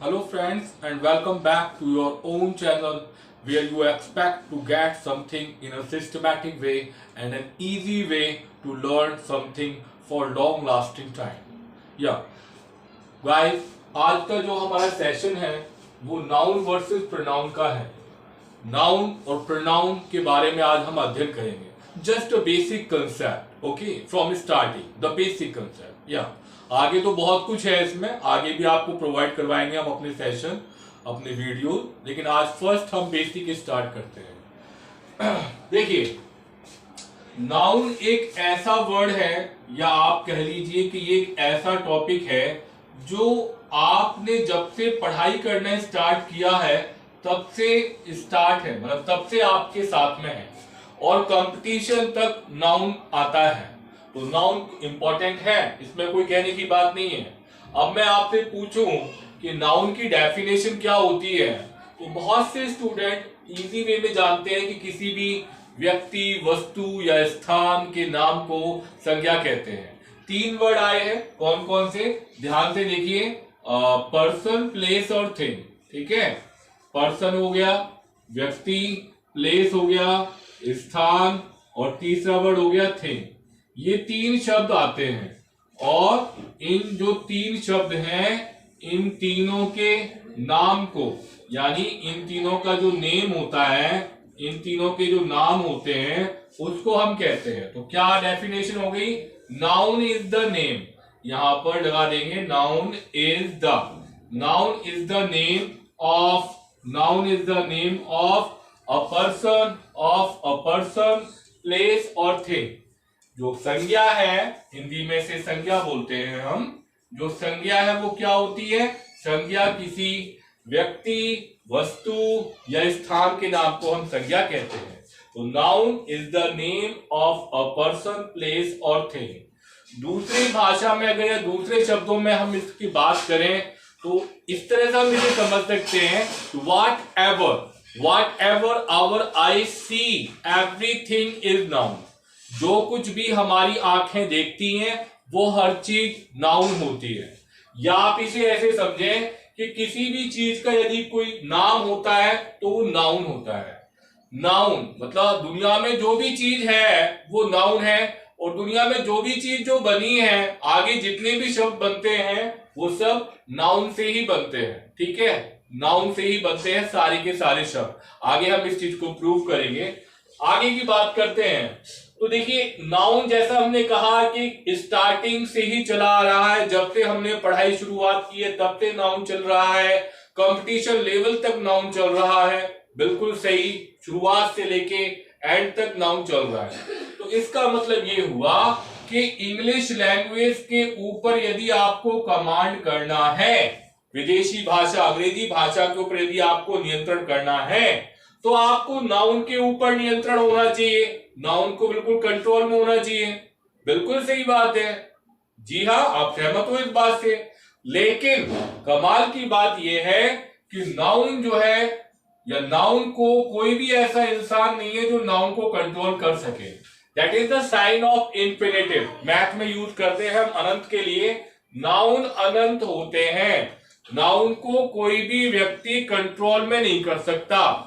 Hello friends and welcome back to your own channel where you expect to get something in a systematic way and an easy way to learn something for long lasting time. Yeah, guys, आज का जो हमारा session है वो noun versus pronoun का है। Noun और pronoun के बारे में आज हम अध्ययन करेंगे। Just a basic concept, okay, from starting the basic concept. या आगे तो बहुत कुछ है इसमें, आगे भी आपको प्रोवाइड करवाएंगे हम अपने सेशन, अपने वीडियो, लेकिन आज फर्स्ट हम बेसिक स्टार्ट करते हैं। देखिए, नाउन एक ऐसा वर्ड है या आप कह लीजिए कि ये एक ऐसा टॉपिक है जो आपने जब से पढ़ाई करना स्टार्ट किया है तब से स्टार्ट है, मतलब तब से आपके साथ में है और कंपटीशन तक नाउन आता है। तो नाउन इंपॉर्टेंट है, इसमें कोई कहने की बात नहीं है। अब मैं आपसे पूछूं कि नाउन की डेफिनेशन क्या होती है, तो बहुत से स्टूडेंट इजी वे में जानते हैं कि किसी भी व्यक्ति, वस्तु या स्थान के नाम को संज्ञा कहते हैं। तीन वर्ड आए हैं, कौन कौन से, ध्यान से देखिए, पर्सन, प्लेस और थिंग। ठीक है, पर्सन हो गया, व्यक्ति, प्लेस हो गया, स्थान, और तीसरा वर्ड हो गया थिंग। ये तीन शब्द आते हैं और इन जो तीन शब्द हैं, इन तीनों के नाम को, यानी इन तीनों का जो नेम होता है, इन तीनों के जो नाम होते हैं उसको हम कहते हैं। तो क्या डेफिनेशन हो गई, नाउन इज द नेम, यहां पर लगा देंगे noun is the name of a person, place और थिंग। जो संज्ञा है, हिंदी में से संज्ञा बोलते हैं हम, जो संज्ञा है वो क्या होती है, संज्ञा किसी व्यक्ति, वस्तु या स्थान के नाम को हम संज्ञा कहते हैं। तो noun is the name of a person, place और थिंग। दूसरी भाषा में अगर या दूसरे शब्दों में हम इसकी बात करें तो इस तरह से हम इसे समझ सकते हैं, whatever hour I see everything is known. जो कुछ भी हमारी आंखें देखती हैं वो हर चीज नाउन होती है। या आप इसे ऐसे समझें कि किसी भी चीज का यदि कोई नाम होता है तो वो नाउन होता है। नाउन मतलब दुनिया में जो भी चीज है वो नाउन है, और दुनिया में जो भी चीज जो बनी है, आगे जितने भी शब्द बनते हैं वो सब नाउन से ही बनते हैं। ठीक है, नाउन से ही बनते हैं सारे के सारे शब्द। आगे हम इस चीज को प्रूव करेंगे। आगे की बात करते हैं तो देखिए, नाउन जैसा हमने कहा कि स्टार्टिंग से ही चला आ रहा है, जब से हमने पढ़ाई शुरुआत की है तब से नाउन चल रहा है, कंपटीशन लेवल तक नाउन चल रहा है। बिल्कुल सही, शुरुआत से लेके एंड तक नाउन चल रहा है। तो इसका मतलब ये हुआ कि इंग्लिश लैंग्वेज के ऊपर यदि आपको कमांड करना है, विदेशी भाषा, अंग्रेजी भाषा के ऊपर यदि आपको नियंत्रण करना है, तो आपको नाउन के ऊपर नियंत्रण होना चाहिए, नाउन को बिल्कुल कंट्रोल में होना चाहिए। बिल्कुल सही बात है, जी हाँ, आप सहमत हो इस बात से। लेकिन कमाल की बात यह है कि नाउन जो है, या नाउन को कोई भी ऐसा इंसान नहीं है जो नाउन को कंट्रोल कर सके। That is the sign of infinitive. Math में यूज करते हैं हम अनंत के लिए। नाउन अनंत होते हैं, नाउन को कोई भी व्यक्ति कंट्रोल में नहीं कर सकता।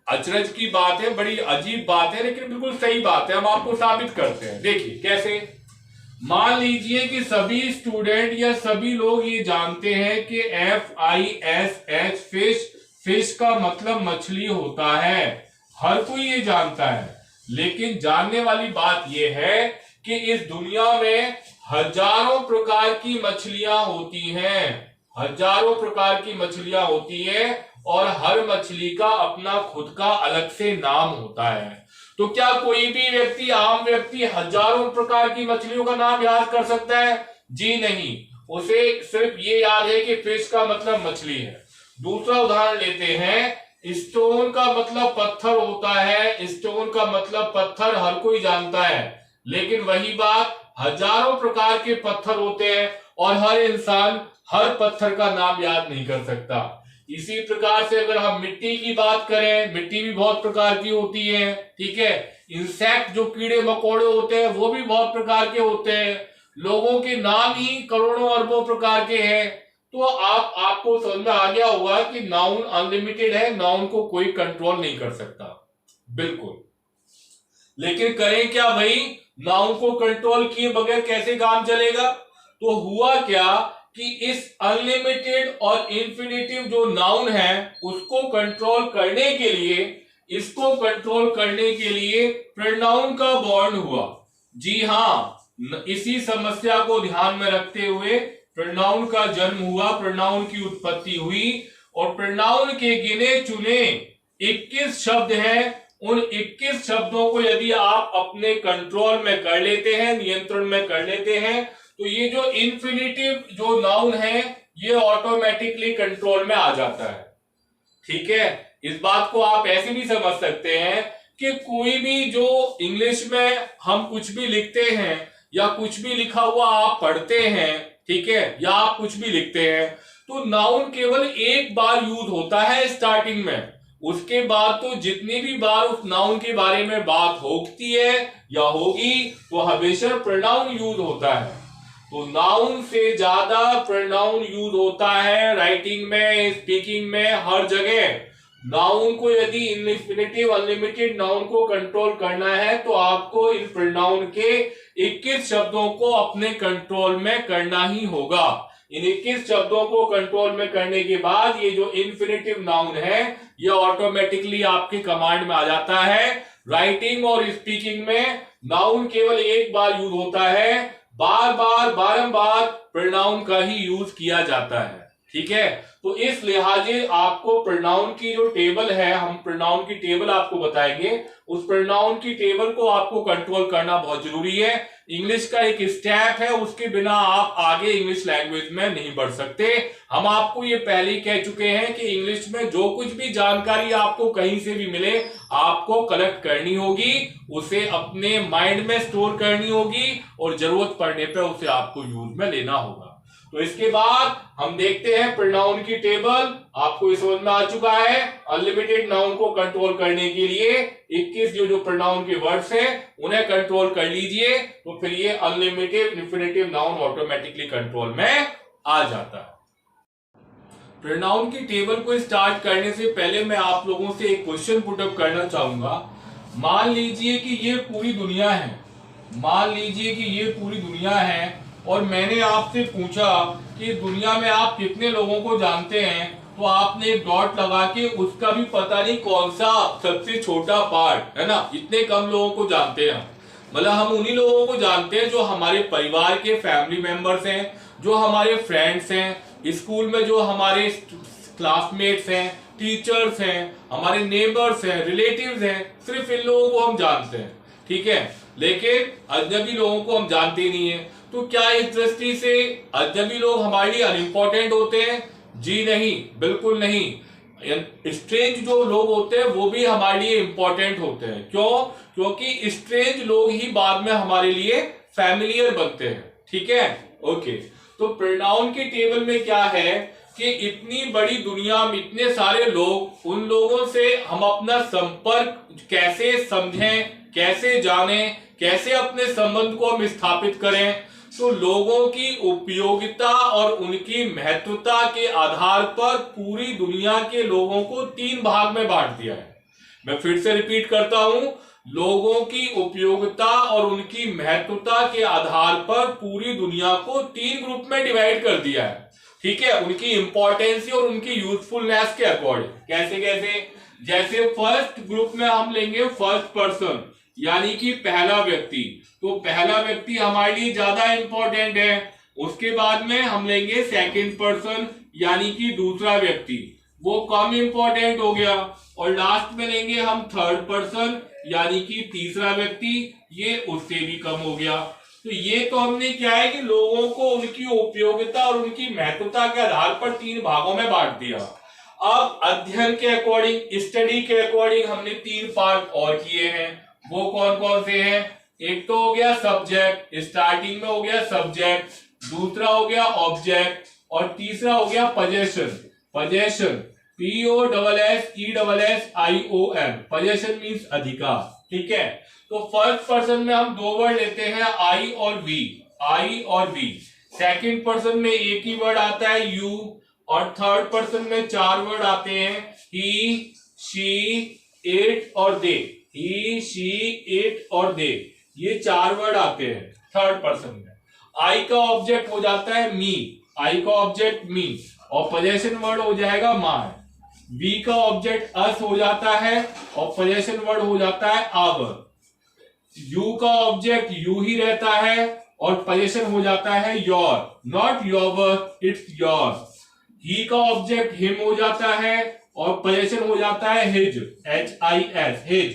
अचरज की बात है, बड़ी अजीब बात है, लेकिन बिल्कुल सही बात है। हम आपको साबित करते हैं, देखिए कैसे। मान लीजिए कि सभी स्टूडेंट या सभी लोग ये जानते हैं कि FISH फिश का मतलब मछली होता है, हर कोई ये जानता है। लेकिन जानने वाली बात यह है कि इस दुनिया में हजारों प्रकार की मछलियां होती हैं, हजारों प्रकार की मछलियां होती है, और हर मछली का अपना खुद का अलग से नाम होता है। तो क्या कोई भी व्यक्ति, आम व्यक्ति, हजारों प्रकार की मछलियों का नाम याद कर सकता है? जी नहीं, उसे सिर्फ ये याद है कि फिश का मतलब मछली है। दूसरा उदाहरण लेते हैं, स्टोन का मतलब पत्थर होता है, स्टोन का मतलब पत्थर हर कोई जानता है। लेकिन वही बात, हजारों प्रकार के पत्थर होते हैं और हर इंसान हर पत्थर का नाम याद नहीं कर सकता। इसी प्रकार से अगर हम मिट्टी की बात करें, मिट्टी भी बहुत प्रकार की होती है। ठीक है, इंसेक्ट जो कीड़े मकोड़े होते हैं वो भी बहुत प्रकार के होते हैं। लोगों के नाम ही करोड़ों अरबों प्रकार के हैं। तो आपको समझ में आ गया होगा कि नाउन अनलिमिटेड है, नाउन को कोई कंट्रोल नहीं कर सकता, बिल्कुल। लेकिन करें क्या भाई, नाउन को कंट्रोल किए बगैर कैसे काम चलेगा? तो हुआ क्या कि इस अनलिमिटेड और इंफिनिटिव जो नाउन है उसको कंट्रोल करने के लिए, इसको कंट्रोल करने के लिए प्रोनाउन का बॉर्न हुआ। जी हां, इसी समस्या को ध्यान में रखते हुए प्रोनाउन का जन्म हुआ, प्रोनाउन की उत्पत्ति हुई। और प्रोनाउन के गिने चुने 21 शब्द हैं, उन 21 शब्दों को यदि आप अपने कंट्रोल में कर लेते हैं, नियंत्रण में कर लेते हैं, तो ये जो इन्फिनिटिव जो नाउन है ये ऑटोमेटिकली कंट्रोल में आ जाता है। ठीक है, इस बात को आप ऐसे भी समझ सकते हैं कि कोई भी जो इंग्लिश में हम कुछ भी लिखते हैं या कुछ भी लिखा हुआ आप पढ़ते हैं, ठीक है, या आप कुछ भी लिखते हैं, तो नाउन केवल एक बार यूज होता है स्टार्टिंग में। उसके बाद तो जितनी भी बार उस नाउन के बारे में बात होती है या होगी तो हमेशा प्रोनाउन यूज होता है। तो नाउन से ज्यादा प्रोनाउन यूज होता है राइटिंग में, स्पीकिंग में, हर जगह। नाउन को यदि इनफिनिटिव अनलिमिटेड नाउन को कंट्रोल करना है तो आपको इन प्रोनाउन के 21 शब्दों को अपने कंट्रोल में करना ही होगा। इन 21 शब्दों को कंट्रोल में करने के बाद ये जो इनफिनिटिव नाउन है ये ऑटोमेटिकली आपके कमांड में आ जाता है। राइटिंग और स्पीकिंग में नाउन केवल एक बार यूज होता है, बार बार बारंबार प्रोनाउन का ही यूज किया जाता है। ठीक है, तो इस लिहाजे आपको प्रोनाउन की जो टेबल है, हम प्रोनाउन की टेबल आपको बताएंगे, उस प्रोनाउन की टेबल को आपको कंट्रोल करना बहुत जरूरी है। इंग्लिश का एक स्टेप है, उसके बिना आप आगे इंग्लिश लैंग्वेज में नहीं बढ़ सकते। हम आपको ये पहले ही कह चुके हैं कि इंग्लिश में जो कुछ भी जानकारी आपको कहीं से भी मिले आपको कलेक्ट करनी होगी, उसे अपने माइंड में स्टोर करनी होगी और जरूरत पड़ने पर उसे आपको यूज में लेना होगा। तो इसके बाद हम देखते हैं प्रोनाउन की टेबल। आपको इस समझ में आ चुका है, अनलिमिटेड नाउन को कंट्रोल करने के लिए 21 जो प्रोनाउन के वर्ड्स हैं उन्हें कंट्रोल कर लीजिए, तो फिर ये unlimited infinitive noun automatically control में आ जाता है। प्रोनाउन की टेबल को स्टार्ट करने से पहले मैं आप लोगों से एक क्वेश्चन पुटअप करना चाहूंगा। मान लीजिए कि ये पूरी दुनिया है, मान लीजिए कि ये पूरी दुनिया है और मैंने आपसे पूछा कि दुनिया में आप कितने लोगों को जानते हैं, तो आपने एक डॉट लगा के उसका भी पता नहीं कौन सा सबसे छोटा पार्ट है ना, इतने कम लोगों को जानते हैं। मतलब हम उन्हीं लोगों को जानते हैं जो हमारे परिवार के फैमिली मेंबर्स हैं, जो हमारे फ्रेंड्स हैं, स्कूल में जो हमारे क्लासमेट्स हैं, टीचर्स हैं, हमारे नेबर्स हैं, रिलेटिव्स हैं, सिर्फ इन लोगों को हम जानते हैं। ठीक है, लेकिन अजनबी लोगों को हम जानते ही नहीं है। तो क्या इस दृष्टि से अजनबी लोग हमारे लिए अनइम्पोर्टेंट होते हैं? जी नहीं, बिल्कुल नहीं। स्ट्रेंज जो लोग होते हैं वो भी हमारे लिए इंपॉर्टेंट होते हैं। क्यों? क्योंकि स्ट्रेंज लोग ही बाद में हमारे लिए फैमिलियर बनते हैं। ठीक है, ओके। तो प्रोनाउन की टेबल में क्या है कि इतनी बड़ी दुनिया में इतने सारे लोग, उन लोगों से हम अपना संपर्क कैसे समझें, कैसे जानें, कैसे अपने संबंध को हम स्थापित करें। तो लोगों की उपयोगिता और उनकी महत्वता के आधार पर पूरी दुनिया के लोगों को 3 भाग में बांट दिया है। मैं फिर से रिपीट करता हूं, लोगों की उपयोगिता और उनकी महत्वता के आधार पर पूरी दुनिया को 3 ग्रुप में डिवाइड कर दिया है। ठीक है, उनकी इंपॉर्टेंस और उनकी यूजफुलनेस के अकॉर्डिंग। कैसे कैसे? जैसे फर्स्ट ग्रुप में हम लेंगे फर्स्ट पर्सन, यानी कि पहला व्यक्ति। तो पहला व्यक्ति हमारे लिए ज्यादा इंपॉर्टेंट है। उसके बाद में हम लेंगे सेकंड पर्सन, यानी कि दूसरा व्यक्ति, वो कम इंपॉर्टेंट हो गया। और लास्ट में लेंगे हम थर्ड पर्सन, यानी कि तीसरा व्यक्ति, ये उससे भी कम हो गया। तो ये तो हमने क्या है कि लोगों को उनकी उपयोगिता और उनकी महत्वता के आधार पर 3 भागों में बांट दिया। अब अध्ययन के अकॉर्डिंग, स्टडी के अकॉर्डिंग हमने 3 पार्ट और किए हैं। वो कौन कौन से हैं? एक तो हो गया सब्जेक्ट, स्टार्टिंग में हो गया सब्जेक्ट, दूसरा हो गया ऑब्जेक्ट और तीसरा हो गया possession. Possession POSSESSION, possession means अधिकार। ठीक है, तो फर्स्ट पर्सन में हम 2 वर्ड लेते हैं आई और वी। आई और वी, सेकंड पर्सन में एक ही वर्ड आता है यू, और थर्ड पर्सन में 4 वर्ड आते हैं ही, शी, इट और दे। ही, शी, इट और दे, ये 4 वर्ड आते हैं थर्ड पर्सन में। आई का ऑब्जेक्ट हो जाता है मी, आई का ऑब्जेक्ट मी, और पोजेशन वर्ड हो जाएगा माय। वी का ऑब्जेक्ट अस हो जाता है और पोजेशन वर्ड हो जाता है आवर। यू का ऑब्जेक्ट यू ही रहता है और पोजेशन हो जाता है your, not your, it's your. He का ऑब्जेक्ट हिम हो जाता है और पोजेशन हो जाता है हिज, HIS, हिज।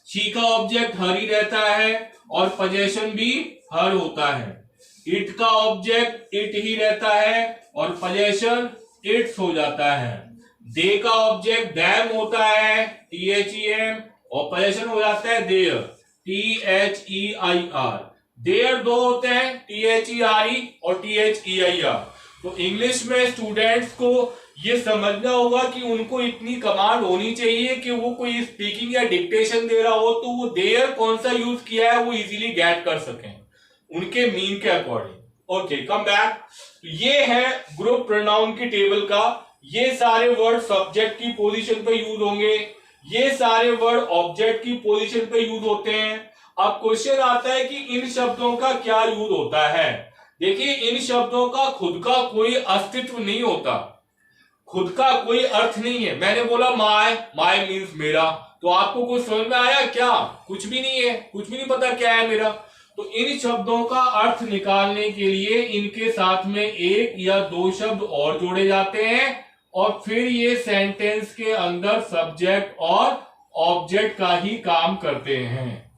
शी का ऑब्जेक्ट हर ही रहता है और पोजेशन भी हर होता है। इट का ऑब्जेक्ट इट ही रहता है और पोजेशन इट्स हो जाता है। दे का ऑब्जेक्ट दैम होता है, THEM, और पोजेशन हो जाता है देयर, THEIR। देयर 2 होते हैं, THERE और THEIR। तो इंग्लिश में स्टूडेंट्स को ये समझना होगा कि उनको इतनी कमांड होनी चाहिए कि वो कोई स्पीकिंग या डिक्टेशन दे रहा हो तो वो देयर कौन सा यूज किया है वो इजीली गेट कर सकें उनके मीन के अकॉर्डिंग। Okay, come back. ये है ग्रुप प्रोनाउन की टेबल का। ये सारे वर्ड सब्जेक्ट की पोजीशन पे यूज होंगे, ये सारे वर्ड ऑब्जेक्ट की पोजीशन पे यूज होते हैं। अब क्वेश्चन आता है कि इन शब्दों का क्या यूज होता है। देखिए, इन शब्दों का खुद का कोई अस्तित्व नहीं होता, खुद का कोई अर्थ नहीं है। मैंने बोला माय, माय मीन्स मेरा, तो आपको कुछ समझ में आया क्या? कुछ भी नहीं है, कुछ भी नहीं पता क्या है मेरा। तो इन शब्दों का अर्थ निकालने के लिए इनके साथ में 1 या 2 शब्द और जोड़े जाते हैं और फिर ये सेंटेंस के अंदर सब्जेक्ट और ऑब्जेक्ट का ही काम करते हैं।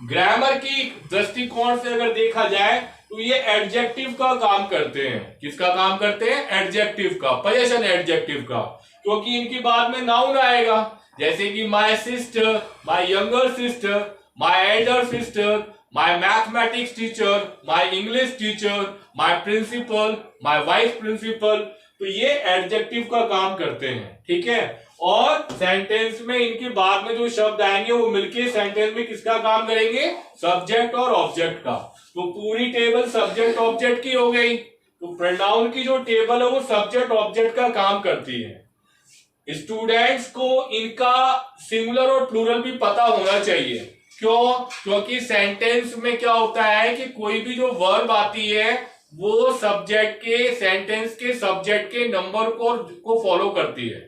ग्रामर की दृष्टिकोण से अगर देखा जाए तो ये एडजेक्टिव का काम करते हैं। किसका काम करते हैं? एडजेक्टिव का, पोजीशन एडजेक्टिव का, क्योंकि इनकी बाद में नाउन आएगा, जैसे कि my sister, my younger sister, my elder sister, my mathematics teacher, my English teacher, my principal, my vice principal. तो ये एडजेक्टिव का काम करते हैं, ठीक है। और सेंटेंस में इनके बाद में जो शब्द आएंगे वो मिलके सेंटेंस में किसका काम करेंगे? सब्जेक्ट और ऑब्जेक्ट का। तो पूरी टेबल सब्जेक्ट ऑब्जेक्ट की हो गई। तो प्रोनाउन की जो टेबल है वो सब्जेक्ट ऑब्जेक्ट का काम करती है। स्टूडेंट्स को इनका सिंगुलर और प्लूरल भी पता होना चाहिए। क्यों? क्योंकि सेंटेंस में क्या होता है कि कोई भी जो वर्ब आती है वो सब्जेक्ट के, सेंटेंस के सब्जेक्ट के नंबर को फॉलो करती है।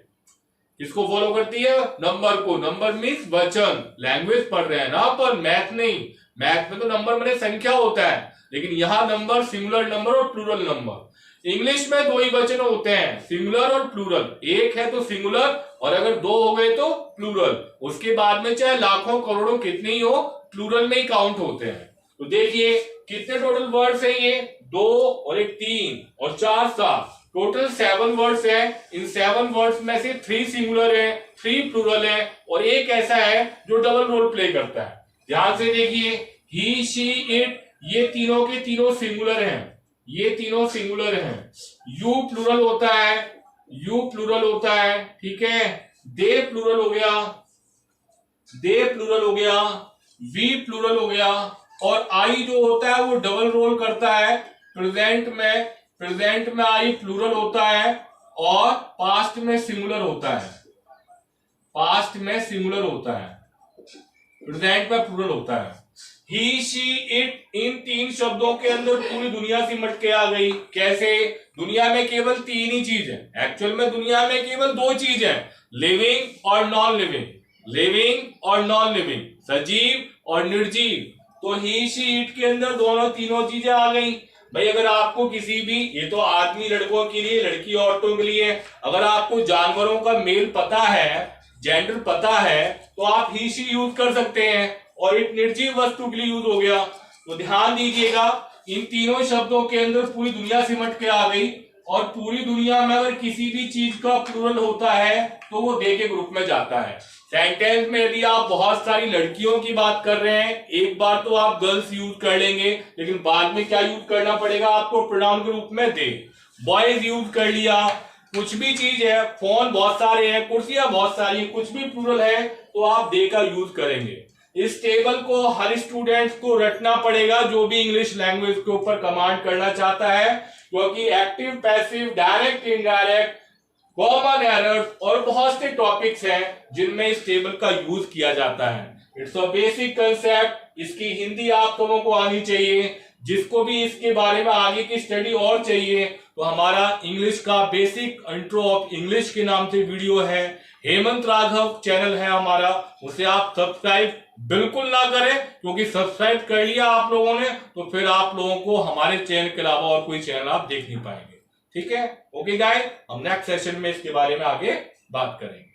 किसको फॉलो करती है? नंबर को। नंबर मीन्स वचन, लैंग्वेज पढ़ रहे हैं ना अपन, मैथ नहीं। मैथ में तो नंबर मैंने संख्या होता है, लेकिन यहां नंबर सिंगुलर नंबर और प्लूरल नंबर। इंग्लिश में 2 ही वचन होते हैं, सिंगुलर और प्लूरल। एक है तो सिंगुलर और अगर 2 हो गए तो प्लूरल। उसके बाद में चाहे लाखों करोड़ों कितने ही हो, प्लूरल में ही काउंट होते हैं। तो देखिए कितने टोटल वर्ड्स हैं ये? 2 और 1 3 और 4 7, टोटल 7 वर्ड्स हैं। इन 7 वर्ड्स में से 3 सिंगुलर है, 3 प्लूरल है और एक ऐसा है जो डबल रोल प्ले करता है। ध्यान से देखिए, ही, शी, इट, ये तीनों के तीनों सिंगुलर हैं, ये तीनों सिंगुलर हैं। यू प्लूरल होता है, यू प्लूरल होता है, ठीक है। दे प्लूरल हो गया, दे प्लूरल हो गया, वी प्लूरल हो गया, और आई जो होता है वो डबल रोल करता है। प्रेजेंट में आई प्लूरल होता है और पास्ट में सिंगुलर होता है, पास्ट में सिंगुलर होता है, प्रेजेंट में प्लूरल होता है। ही, शी, इट, इन 3 शब्दों के अंदर पूरी दुनिया सिमट के आ गई। कैसे? दुनिया में केवल 3 ही चीज है, एक्चुअल में दुनिया में केवल 2 चीज है, लिविंग और नॉन लिविंग, लिविंग और नॉन लिविंग, सजीव और निर्जीव। तो ही, शी, इट के अंदर दोनों तीनों चीजें आ गई। भाई अगर आपको किसी भी, ये तो आदमी लड़कों के लिए, लड़की औरतों के लिए, अगर आपको जानवरों का मेल पता है, जेंडर पता है, तो आप ही, शी यूज कर सकते हैं। और एक निर्जीव वस्तु के लिए यूज हो गया। तो ध्यान दीजिएगा, इन तीनों शब्दों के अंदर पूरी दुनिया सिमट के आ गई। और पूरी दुनिया में अगर किसी भी चीज का प्लूरल होता है तो वो दे के ग्रुप में जाता है। सेंटेंस में यदि आप बहुत सारी लड़कियों की बात कर रहे हैं, एक बार तो आप गर्ल्स यूज कर लेंगे, लेकिन बाद में क्या यूज करना पड़ेगा आपको? प्रोनाउन के रूप में दे। बॉयज यूज कर लिया, कुछ भी चीज है, फोन बहुत सारे हैं, कुर्सियां बहुत सारी, कुछ भी प्लूरल है तो आप दे का यूज करेंगे। इस टेबल को हर स्टूडेंट को रटना पड़ेगा जो भी इंग्लिश लैंग्वेज के ऊपर कमांड करना चाहता है, क्योंकि active, passive, direct, indirect, common errors और बहुत से टॉपिक्स हैं जिनमें इस टेबल का यूज किया जाता है। It's a basic concept. इसकी हिंदी आप लोगों को आनी चाहिए। जिसको भी इसके बारे में आगे की स्टडी और चाहिए तो हमारा इंग्लिश का बेसिक इंट्रो ऑफ इंग्लिश के नाम से वीडियो है, हेमंत राघव चैनल है हमारा, उसे आप सब्सक्राइब बिल्कुल ना करें, क्योंकि सब्सक्राइब कर लिया आप लोगों ने तो फिर आप लोगों को हमारे चैनल के अलावा और कोई चैनल आप देख नहीं पाएंगे। ठीक है, ओके गाइस, हम नेक्स्ट सेशन में इसके बारे में आगे बात करेंगे।